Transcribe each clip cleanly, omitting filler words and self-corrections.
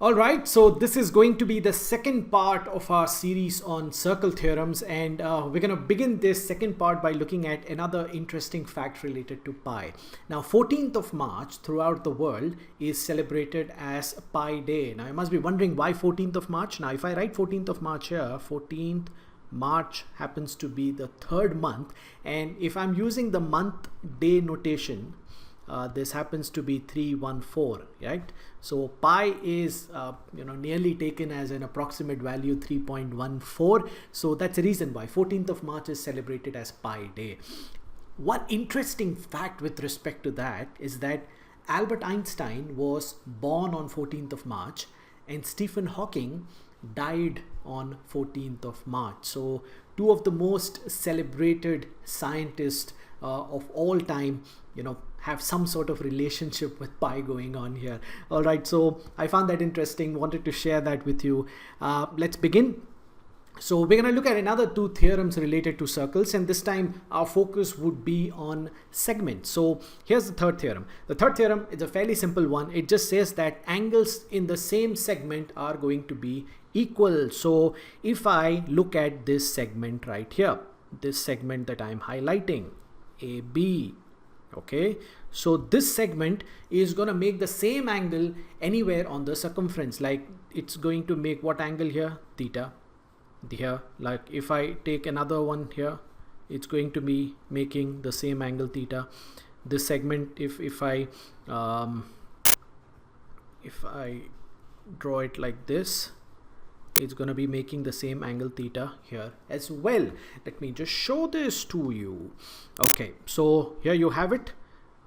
All right, so this is going to be the second part of our series on circle theorems, and we're going to begin this second part by looking at another interesting fact related to pi. Now, 14th of March throughout the world is celebrated as Pi Day. Now, you must be wondering why 14th of March. Now, if I write 14th of March here, 14th March happens to be the third month, and if I'm using the month day notation, this happens to be 314, right? So pi is nearly taken as an approximate value 3.14. So that's the reason why 14th of March is celebrated as Pi Day. One interesting fact with respect to that is that Albert Einstein was born on 14th of March and Stephen Hawking died on 14th of March. So two of the most celebrated scientists of all time, have some sort of relationship with pi going on here. All right, so I found that interesting, wanted to share that with you. Let's begin. So we're going to look at another two theorems related to circles, and this time our focus would be on segments. So here's the third theorem. The third theorem is a fairly simple one. It just says that angles in the same segment are going to be equal. So if I look at this segment right here, this segment that I'm highlighting, AB, okay, so this segment is going to make the same angle anywhere on the circumference. Like it's going to make what angle here? Theta. Here, like if I take another one here, it's going to be making the same angle theta. This segment, if I draw it like this, it's going to be making the same angle theta here as well. Let me just show this to you. Okay, so here you have it.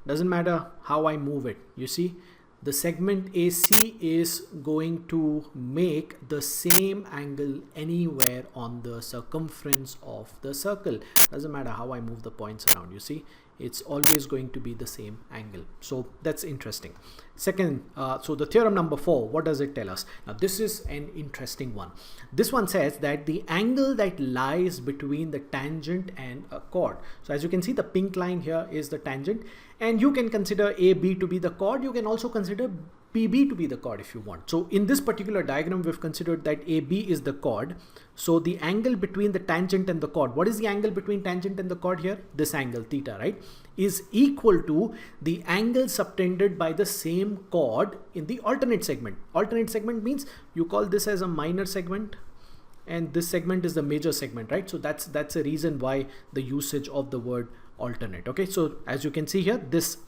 Doesn't matter how I move it. You see, the segment AC is going to make the same angle anywhere on the circumference of the circle. Doesn't matter how I move the points around. You see, it's always going to be the same angle. So that's interesting. Second, so the theorem number 4, what does it tell us? Now this is an interesting one. This one says that the angle that lies between the tangent and a chord. So as you can see, the pink line here is the tangent, and you can consider AB to be the chord. You can also consider PB to be the chord if you want. So in this particular diagram, we've considered that AB is the chord. So the angle between the tangent and the chord, what is the angle between tangent and the chord here? This angle theta, right, is equal to the angle subtended by the same chord in the alternate segment. Alternate segment means you call this as a minor segment, and this segment is the major segment, right? So that's a reason why the usage of the word alternate. Okay, so as you can see here, this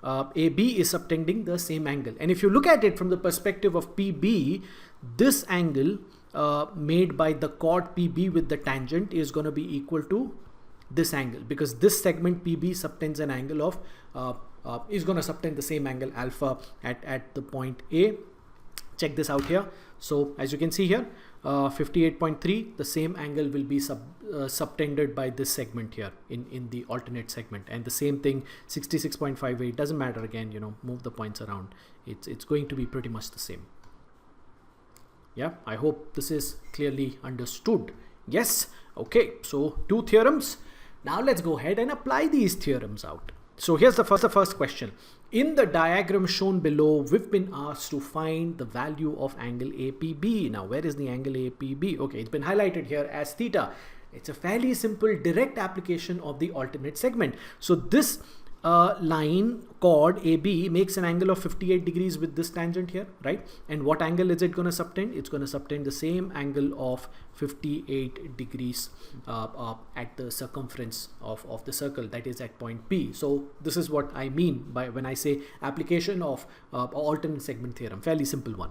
AB is subtending the same angle, and if you look at it from the perspective of PB, this angle made by the chord PB with the tangent is going to be equal to this angle, because this segment PB subtends an angle of is going to subtend the same angle alpha at the point A. Check this out here. So as you can see here, 58.3, the same angle will be subtended by this segment here in the alternate segment, and the same thing 66.58, doesn't matter, again, move the points around, it's going to be pretty much the same. Yeah, I hope this is clearly understood. Yes. Okay, so two theorems. Now let's go ahead and apply these theorems out. So here's the first question. In the diagram shown below, we've been asked to find the value of angle APB. Now, where is the angle APB? Okay, it's been highlighted here as theta. It's a fairly simple direct application of the alternate segment. So this line chord AB makes an angle of 58 degrees with this tangent here, right? And what angle is it going to subtend? It's going to subtend the same angle of 58 degrees at the circumference of the circle, that is at point P. So this is what I mean by when I say application of alternate segment theorem. Fairly simple one.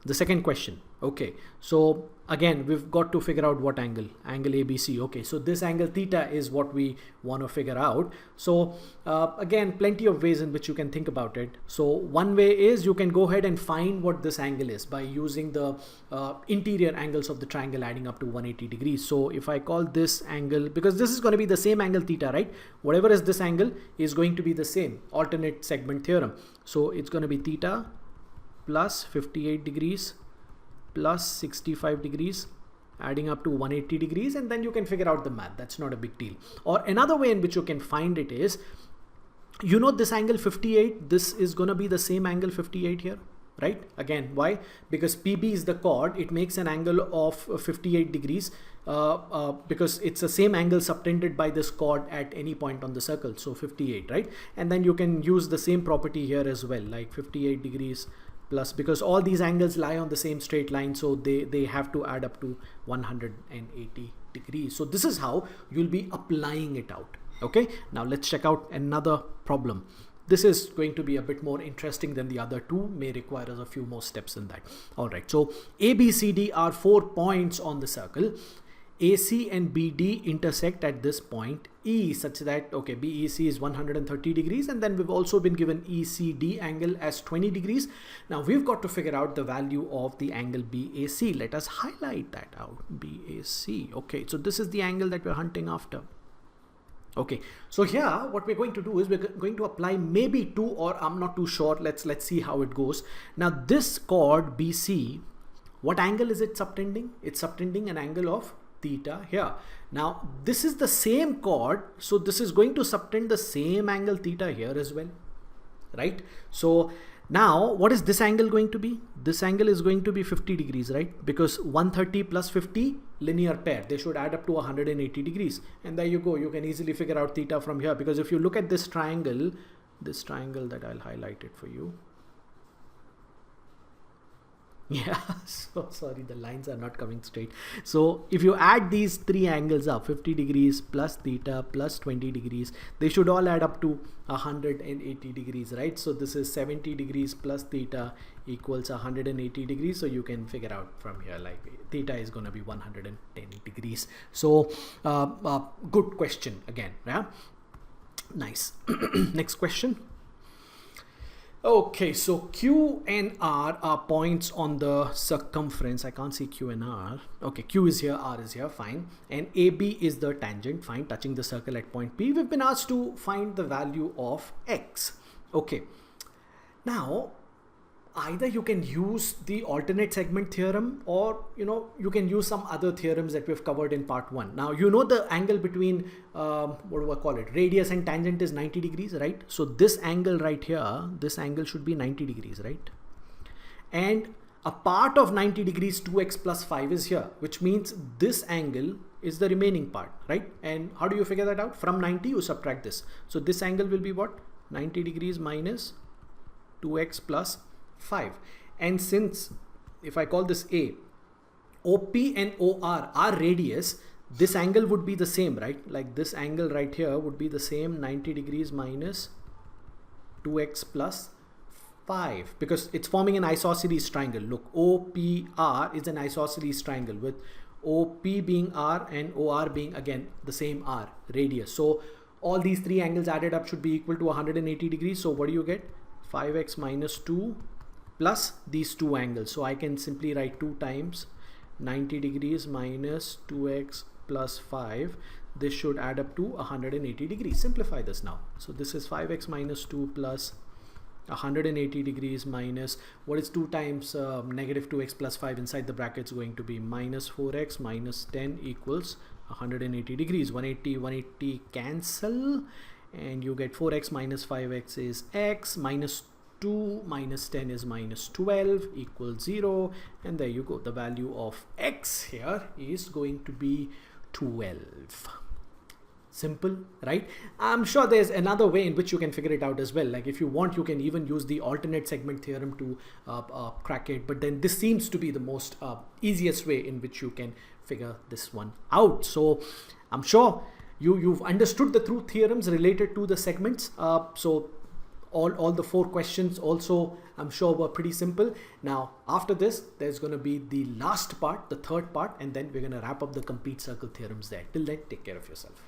The second question. Okay, so again, we've got to figure out what angle ABC. Okay, so this angle theta is what we want to figure out. So again, plenty of ways in which you can think about it. So one way is you can go ahead and find what this angle is by using the interior angles of the triangle adding up to 180 degrees. So if I call this angle, because this is going to be the same angle theta, right? Whatever is this angle is going to be the same, alternate segment theorem. So it's going to be theta plus 58 degrees plus 65 degrees adding up to 180 degrees, and then you can figure out the math. That's not a big deal. Or another way in which you can find it is, this angle 58, this is going to be the same angle 58 here, right? Again, why? Because PB is the chord, it makes an angle of 58 degrees because it's the same angle subtended by this chord at any point on the circle, so 58, right? And then you can use the same property here as well, like 58 degrees plus, because all these angles lie on the same straight line, so they have to add up to 180 degrees. So this is how you'll be applying it out. Okay, now let's check out another problem. This is going to be a bit more interesting than the other two, may require us a few more steps in that. All right, so A, B, C, D are 4 points on the circle. AC and BD intersect at this point E, such that, okay, BEC is 130 degrees, and then we've also been given ECD angle as 20 degrees. Now we've got to figure out the value of the angle BAC. Let us highlight that out, BAC. Okay, so this is the angle that we're hunting after. Okay, so here what we're going to do is we're going to apply maybe 2, or I'm not too sure. Let's see how it goes. Now this chord BC, what angle is it subtending? It's subtending an angle of theta here. Now this is the same chord, so this is going to subtend the same angle theta here as well, right? So now what is this angle going to be? This angle is going to be 50 degrees, right? Because 130 plus 50 linear pair, they should add up to 180 degrees. And there you go, you can easily figure out theta from here, because if you look at this triangle that I'll highlight it for you. Yeah, so sorry, the lines are not coming straight. So if you add these 3 angles up, 50 degrees plus theta plus 20 degrees, they should all add up to 180 degrees, right? So this is 70 degrees plus theta equals 180 degrees. So you can figure out from here, like theta is going to be 110 degrees. So good question again. Yeah, nice. Next question. Okay, so Q and R are points on the circumference. I can't see Q and R. Okay, Q is here, R is here, fine. And AB is the tangent, fine, touching the circle at point P. We've been asked to find the value of X. Okay, now either you can use the alternate segment theorem, or you can use some other theorems that we've covered in part 1. Now the angle between what do I call it, radius and tangent is 90 degrees, right? So this angle right here, this angle should be 90 degrees, right? And a part of 90 degrees 2x plus 5 is here, which means this angle is the remaining part, right? And how do you figure that out? From 90 you subtract this, so this angle will be what? 90 degrees minus 2x plus 5. And since if I call this A, OP and OR are radius, this angle would be the same, right? Like this angle right here would be the same, 90 degrees minus 2x plus 5, because it's forming an isosceles triangle. Look, OPR is an isosceles triangle with OP being R and OR being again the same R, radius. So all these 3 angles added up should be equal to 180 degrees. So what do you get? 5x minus 2 plus these 2 angles. So I can simply write 2 times 90 degrees minus 2x plus 5. This should add up to 180 degrees. Simplify this now. So this is 5x minus 2 plus 180 degrees minus, what is 2 times negative 2x plus 5 inside the brackets going to be minus 4x minus 10 equals 180 degrees. 180 cancel, and you get 4x minus 5x is x, minus 2 minus 10 is minus 12 equals 0, and there you go. The value of X here is going to be 12. Simple, right? I'm sure there's another way in which you can figure it out as well. Like if you want, you can even use the alternate segment theorem to crack it, but then this seems to be the most easiest way in which you can figure this one out. So I'm sure you've understood the true theorems related to the segments. So all the 4 questions also, I'm sure, were pretty simple. Now after this there's going to be the last part, the third part, and then we're going to wrap up the complete circle theorems there. Till then, take care of yourself.